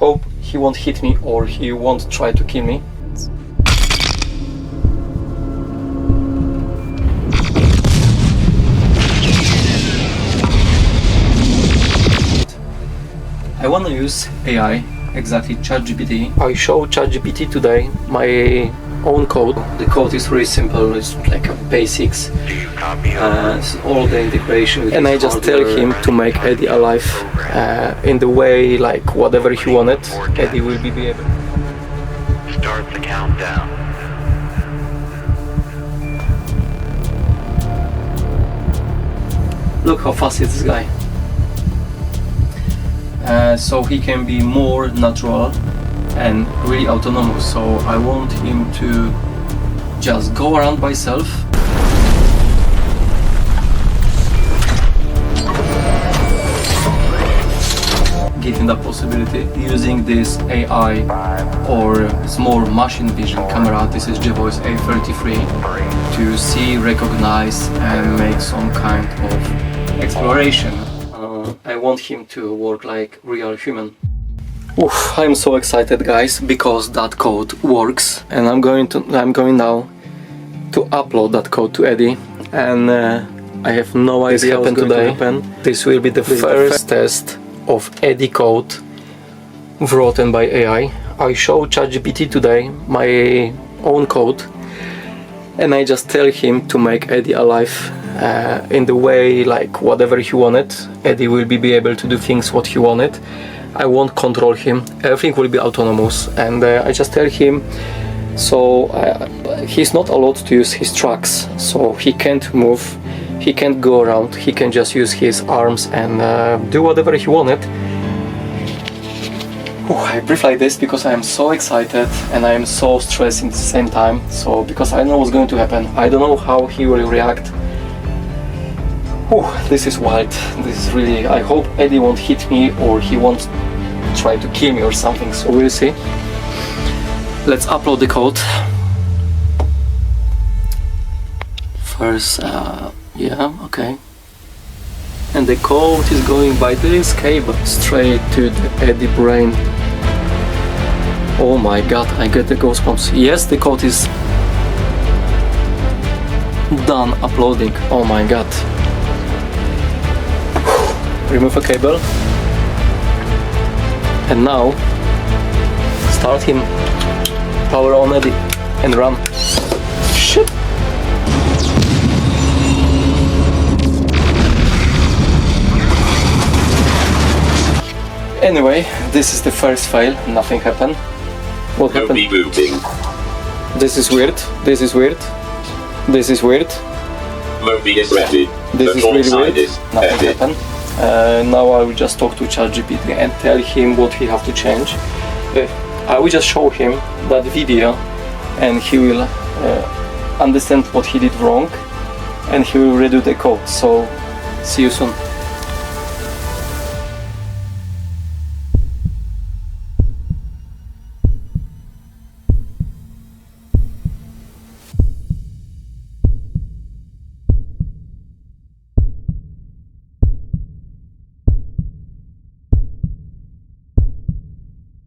hope he won't hit me or he won't try to kill me. I want to use AI, exactly ChatGPT. I show ChatGPT today my own code. The code is really simple, it's like a basics, all the integration. And I just tell him to make Eddie alive in the way, like whatever he wanted, Eddie will be able. Start the countdown. Look how fast is this guy. So he can be more natural and really autonomous. So I want him to just go around by himself. Give him that possibility using this AI or small machine vision camera. This is GeVoice A33 to see, recognize and make some kind of exploration. I want him to work like real human. Oof, I'm so excited, guys, because that code works, and I'm going now to upload that code to Eddie, and I have no idea what's going to happen. This will be the first test of Eddie code written by AI. I show ChatGPT today my own code, and I just tell him to make Eddie alive in the way, like whatever he wanted. Eddie will be able to do things what he wanted. I won't control him, everything will be autonomous, and I just tell him, so he's not allowed to use his tracks, so he can't move, he can't go around, he can just use his arms and do whatever he wanted. I breathe like this because I am so excited and I am so stressed at the same time, so because I don't know what's going to happen, I don't know how he will react. This is wild, this is really, I hope Eddie won't hit me or he won't try to kill me or something, so we'll see. Let's upload the code. First, yeah, okay. And the code is going by this cable straight to the Eddie brain. Oh my god, I get the goosebumps. Yes, the code is done uploading. Oh my god. Remove a cable, and now start him, power on Eddie, and run. Shit! Anyway, this is the first fail, nothing happened. What happened? This is weird, this is weird, this is weird. Movie is ready. This is really weird, nothing happened. Now I will just talk to ChatGPT and tell him what he have to change. I will just show him that video and he will understand what he did wrong and he will redo the code. So see you soon.